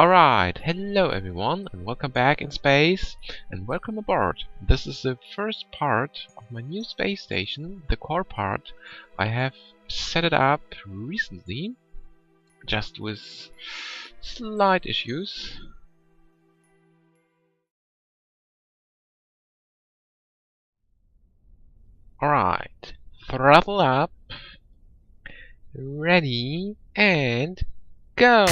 Alright, hello everyone and welcome back in space and welcome aboard. This is the first part of my new space station, the core part. I have set it up recently, just with slight issues. Alright, throttle up, ready, and go!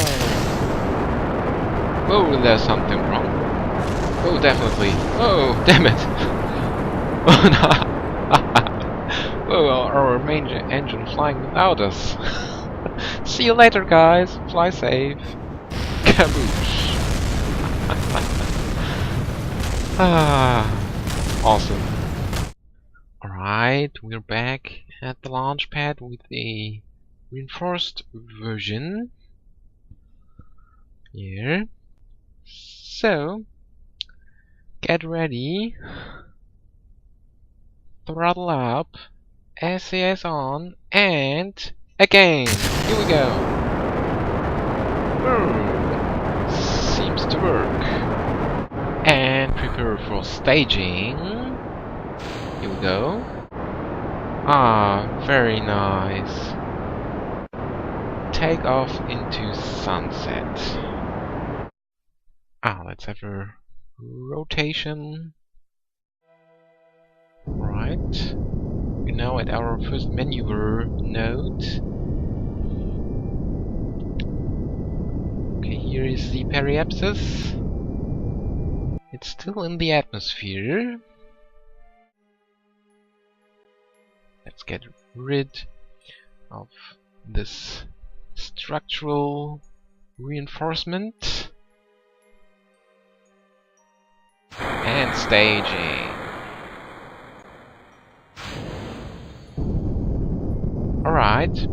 Oh, there's something wrong. Oh, definitely. Oh, damn it. Oh, no. Oh, our main engine flying without us. See you later, guys. Fly safe. Kaboosh. Awesome. Alright, we're back at the launch pad with a reinforced version. Here. So, get ready, throttle up, SAS on, and again! Here we go! Seems to work. And prepare for staging. Here we go. Ah, very nice. Take off into sunset. Let's have a rotation. Right. We're now at our first maneuver node. Okay, here is the periapsis. It's still in the atmosphere. Let's get rid of this structural reinforcement. And staging. Alright.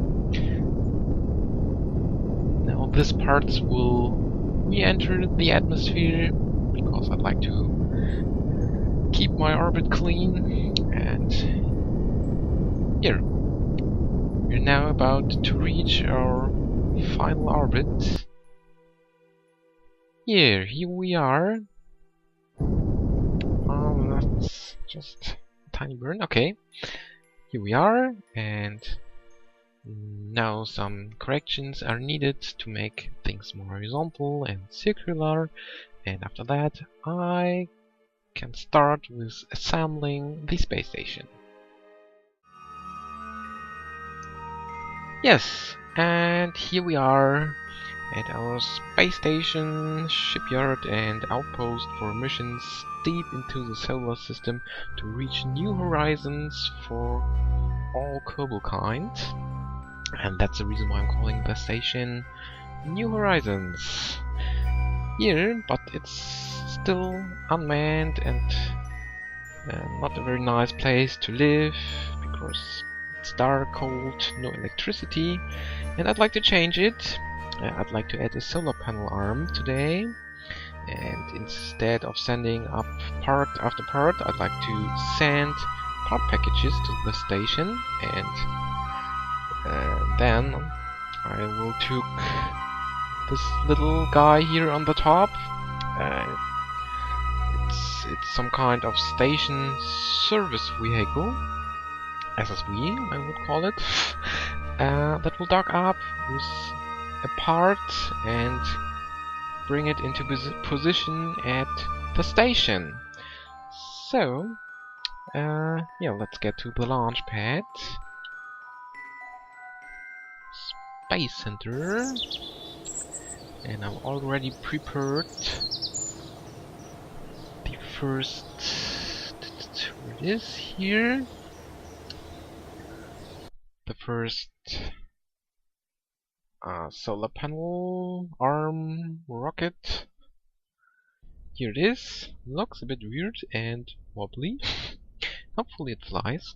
Now this part will re-enter the atmosphere because I'd like to keep my orbit clean. And here. We're now about to reach our final orbit. Here we are. That's just a tiny burn. Okay, here we are, and now some corrections are needed to make things more horizontal and circular, and after that I can start with assembling the space station. Yes, and here we are at our space station, shipyard and outpost for missions deep into the solar system to reach new horizons for all Kerbal kind. And that's the reason why I'm calling the station New Horizons. Here, but it's still unmanned and not a very nice place to live because it's dark, cold, no electricity, and I'd like to change it. I'd like to add a solar panel arm today, and instead of sending up part after part, I'd like to send part packages to the station, and then I will take this little guy here on the top. It's some kind of station service vehicle, SSV I would call it, that will dock up with a part and bring it into position at the station. So, yeah, let's get to the launch pad. Space Center. And I've already prepared the first... where it is here. The first solar panel arm rocket. Here it is. Looks a bit weird and wobbly. Hopefully it flies.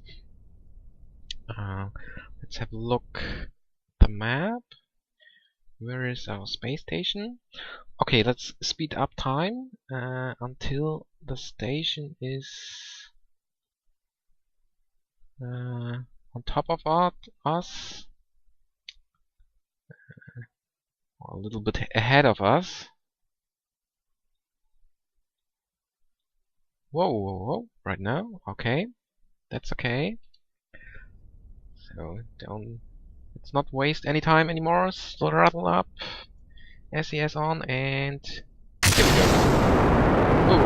Let's have a look at the map. Where is our space station? Okay, let's speed up time until the station is on top of us. A little bit ahead of us. Whoa, whoa, whoa, right now? Okay, that's okay. So, let's not waste any time anymore. Throttle up, SES on, and here we go. Whoa.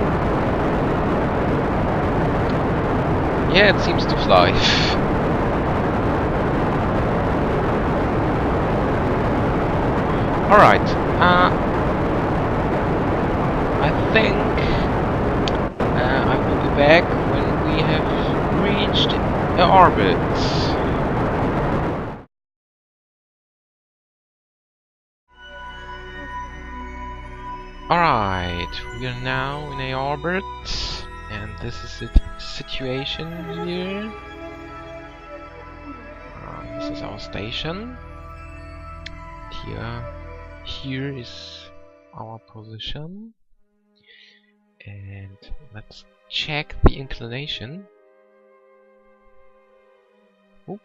Yeah, it seems to fly. Alright, I think I will be back when we have reached the orbit. Alright, we are now in a orbit, and this is the situation here. This is our station. Here is our position, and let's check the inclination. Oop.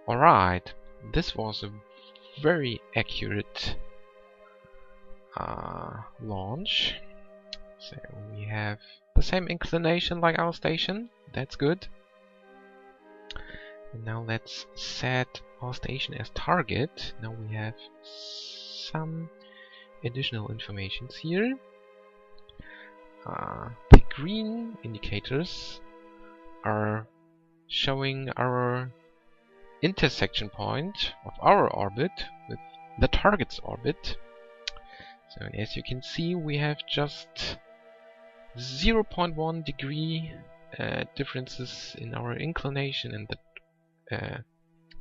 Alright, this was a very accurate launch. So we have the same inclination like our station. That's good. And now let's set our station as target. Now we have some additional informations here. The green indicators are showing our intersection point of our orbit with the target's orbit. So as you can see, we have just 0.1 degree differences in our inclination and the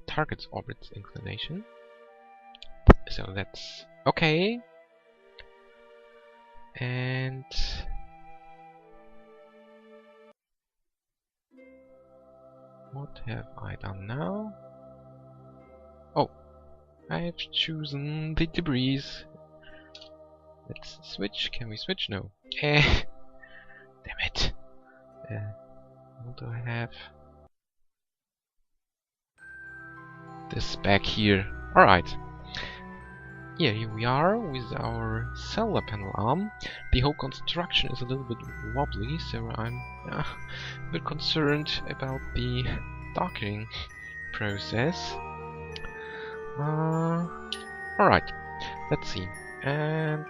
target's orbit inclination. So that's okay. And what have I done now? Oh, I've chosen the debris. Let's switch. Can we switch? No. Damn it. What do I have? This back here. Alright. Yeah, here we are with our solar panel arm. The whole construction is a little bit wobbly, so I'm a bit concerned about the docking process. Alright, let's see. And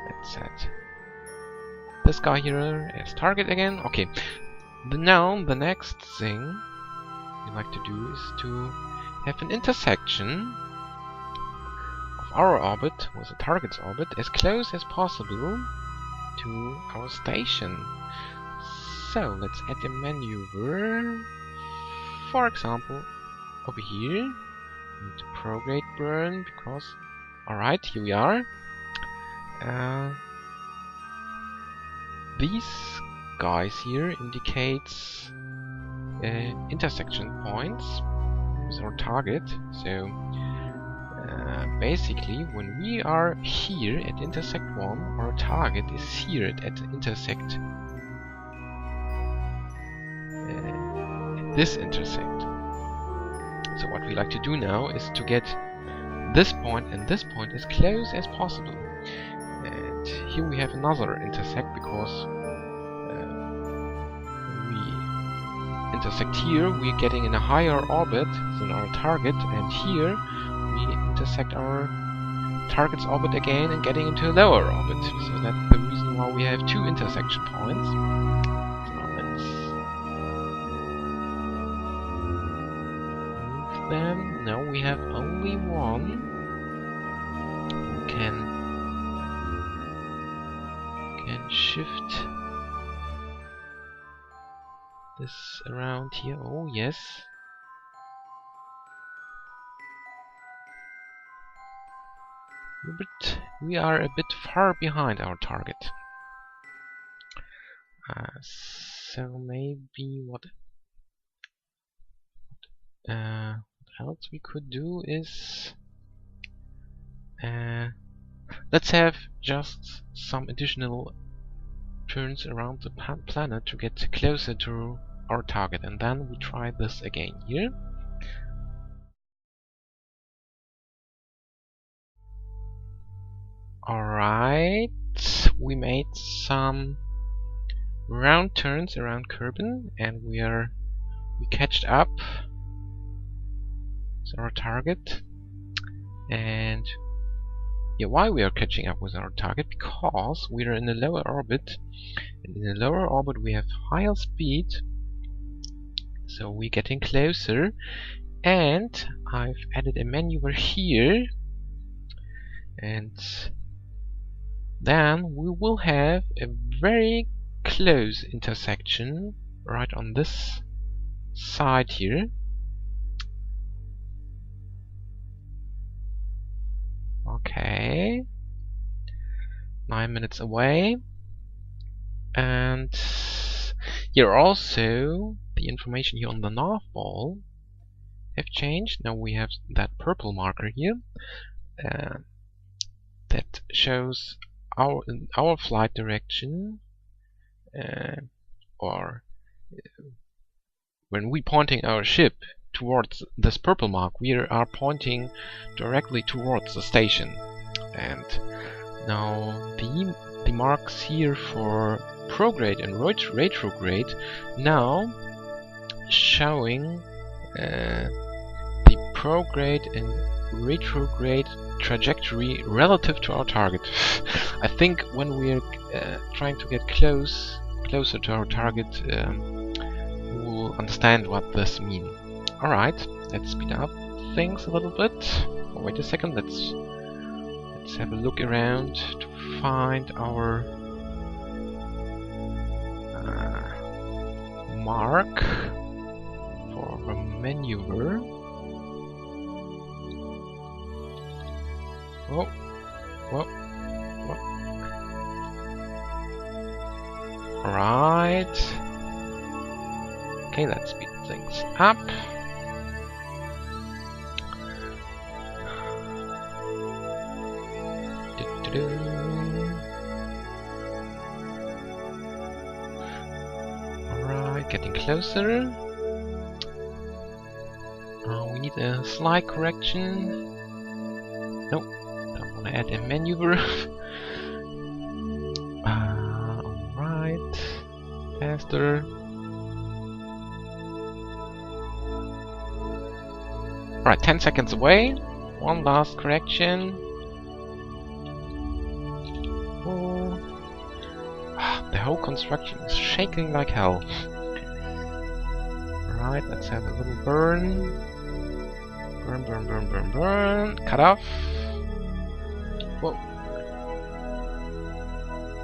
let's set this guy here as target again. Okay, now the next thing we like to do is to have an intersection of our orbit with the target's orbit as close as possible to our station. So let's add a maneuver. For example, over here, need to prograde burn because. Alright, here we are. These guys here indicates intersection points with our target. So basically, when we are here at intersect 1, our target is here at intersect this intersect. So what we like to do now is to get this point and this point as close as possible. And here we have another intersect because when we intersect here, we're getting in a higher orbit than our target, and here we intersect our target's orbit again and getting into a lower orbit. So that's the reason why we have two intersection points. So let's move them. Now we have only one. We can shift this around here. Oh yes. But we are a bit far behind our target. So maybe what else we could do is let's have just some additional turns around the planet to get closer to our target, and then we try this again here. Alright, we made some round turns around Kerbal, and we catched up with our target. And yeah, why we are catching up with our target? Because we are in a lower orbit, and in the lower orbit we have higher speed, so we're getting closer. And I've added a maneuver here, and then we will have a very close intersection right on this side here. Okay, 9 minutes away. And here also the information here on the north ball have changed. Now we have that purple marker here that shows our flight direction, or when we pointing our ship towards this purple mark, we are pointing directly towards the station. And now the marks here for prograde and retrograde now showing the prograde and retrograde trajectory relative to our target. I think when we're trying to get closer to our target, we will understand what this means. Alright, let's speed up things a little bit. Oh, wait a second, let's have a look around to find our mark for a maneuver. Oh, whoa. Alright. Okay, let's speed things up. Alright, getting closer. We need a slight correction. Nope, don't want to add a maneuver. Alright, faster. Alright, 10 seconds away. One last correction. Oh. The whole construction is shaking like hell. Alright, let's have a little burn. Burn. Cut off. Whoa.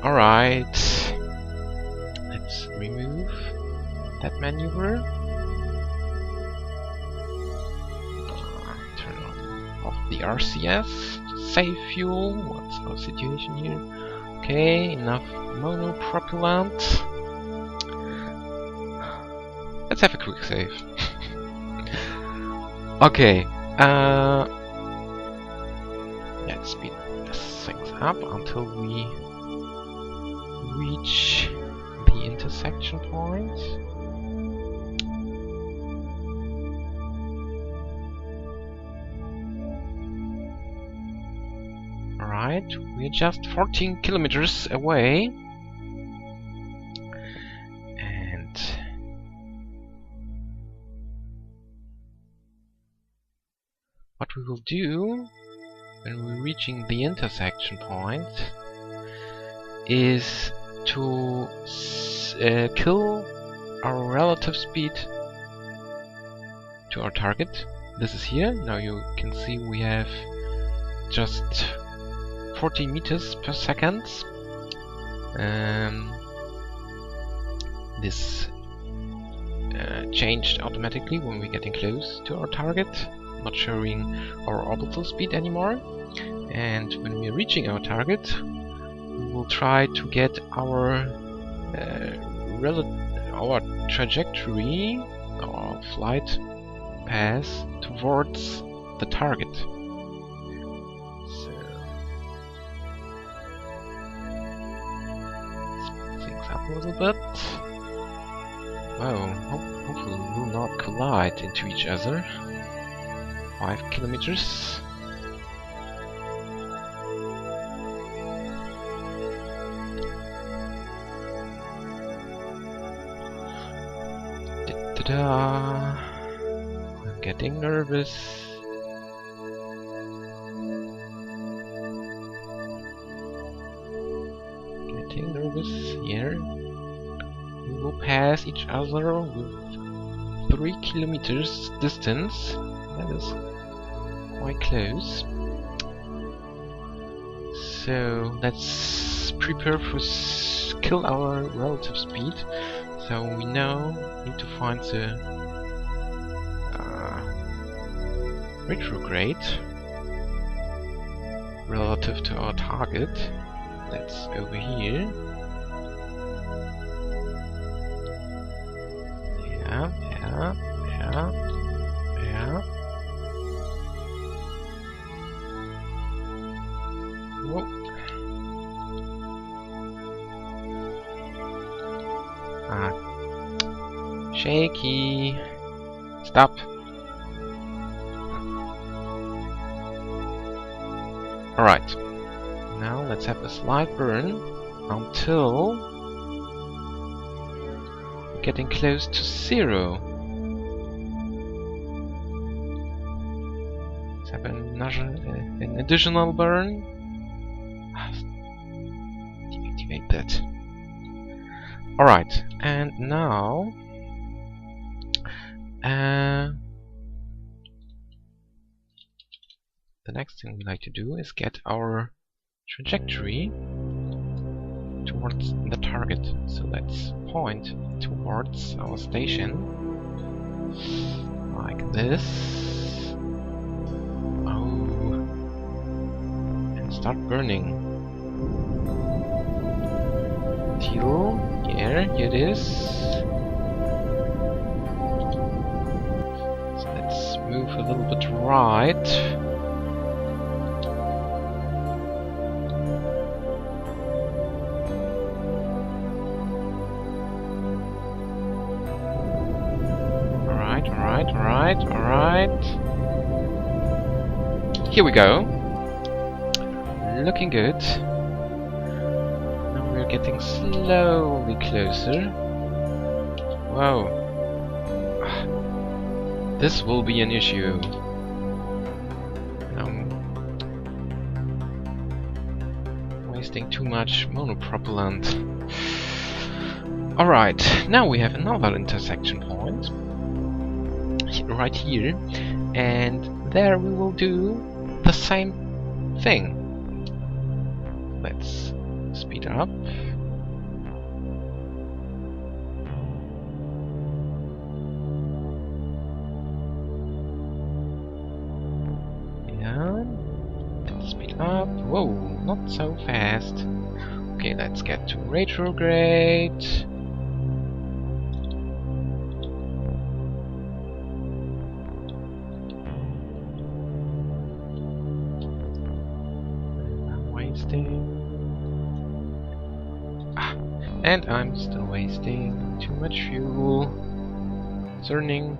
Alright. Let's remove that maneuver. Turn off the RCS to save fuel. What's our situation here? Okay, enough monopropellant. Let's have a quick save. Okay, let's speed things up until we reach the intersection point. Alright, we're just 14 kilometers away. And what we will do when we're reaching the intersection point is to kill our relative speed to our target. This is here. Now you can see we have just 40 meters per second. This changed automatically when we're getting close to our target, not showing our orbital speed anymore. And when we're reaching our target, we will try to get our trajectory, our flight path towards the target. So speed things up a little bit. Wow, hopefully we will not collide into each other. 5 kilometers. Ta-da! I'm getting nervous. Getting nervous here. We will pass each other with 3 kilometers distance. That is quite close. So let's prepare for kill our relative speed. So we now need to find the retrograde relative to our target. That's over here. Yeah. Whoa. Shaky. Stop. Alright. Now let's have a slight burn until we're getting close to 0. Let's have an additional burn. Deactivate that. Alright, and now the next thing we like to do is get our trajectory towards the target. So let's point towards our station like this. Oh, and start burning till here it is. So let's move a little bit right. Alright. Here we go. Looking good. Now we're getting slowly closer. Whoa. This will be an issue. I'm wasting too much monopropellant. Alright, now we have another intersection point. Right here, and there we will do the same thing. Let's speed up. Yeah, let's speed up. Whoa, not so fast. Okay, let's get to retrograde. And I'm still wasting too much fuel. Turning.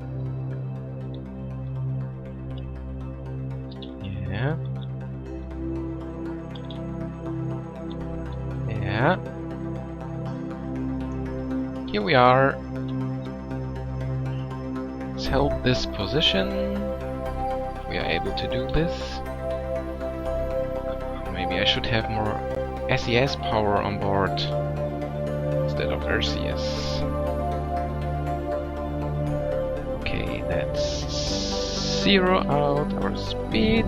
Yeah. Here we are. Let's hold this position. If we are able to do this. Maybe I should have more SES power on board instead of RCS. Okay, let's zero out our speed.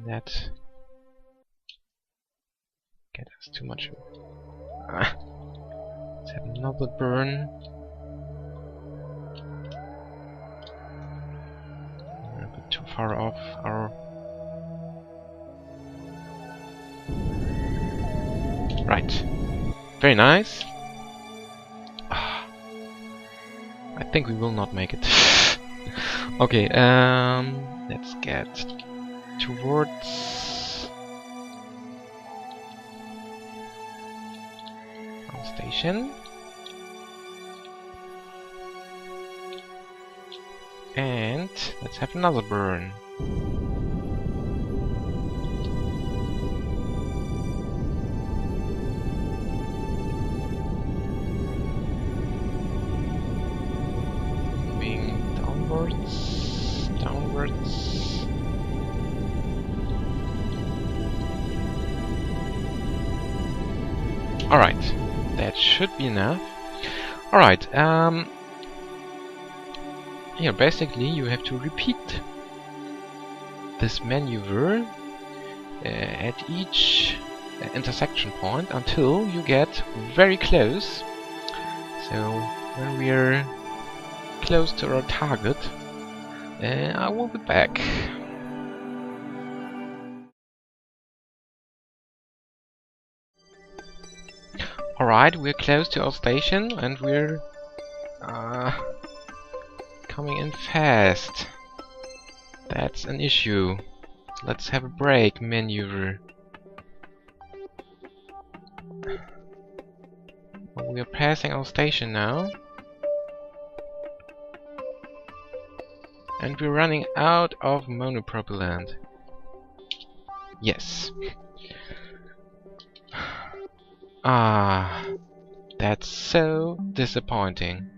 That get us too much. Let's have another burn. Too far off our... Right. Very nice. I think we will not make it. Okay, let's get towards our station. And let's have another burn. upwards, downwards. Alright, that should be enough. Alright, yeah, basically you have to repeat this maneuver at each intersection point until you get very close. So when we're close to our target, I will be back. Alright, we're close to our station and we're coming in fast. That's an issue. Let's have a break maneuver. Well, we are passing our station now. And we're running out of monopropellant. Yes. Ah, that's so disappointing.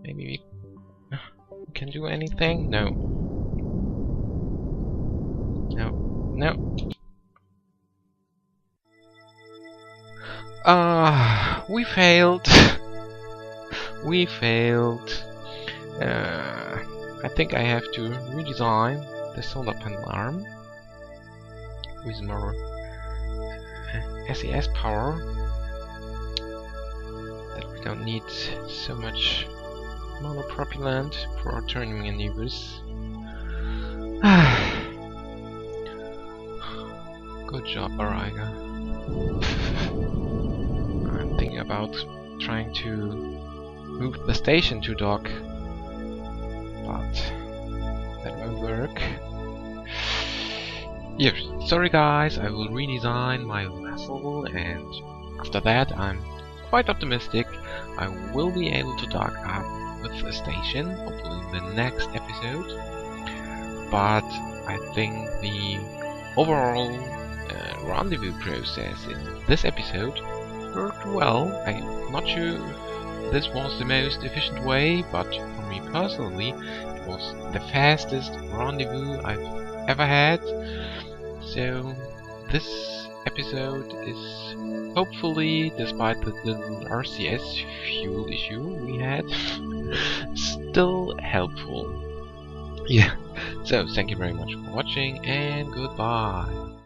Maybe we can do anything? No. No. No. Ah, we failed. We failed. I think I have to redesign the solar panel arm with more SES power, that we don't need so much monopropellant for our turning maneuvers. Good job, Auriga. I'm thinking about trying to move the station to dock, but that won't work. Yeah, sorry guys, I will redesign my vessel, and after that I'm quite optimistic I will be able to dock up with a station, hopefully in the next episode. But I think the overall rendezvous process in this episode worked well. I'm not sure this was the most efficient way, but for me personally it was the fastest rendezvous I've ever had. So this episode is hopefully, despite the little RCS fuel issue we had, still helpful. Yeah, so thank you very much for watching and goodbye.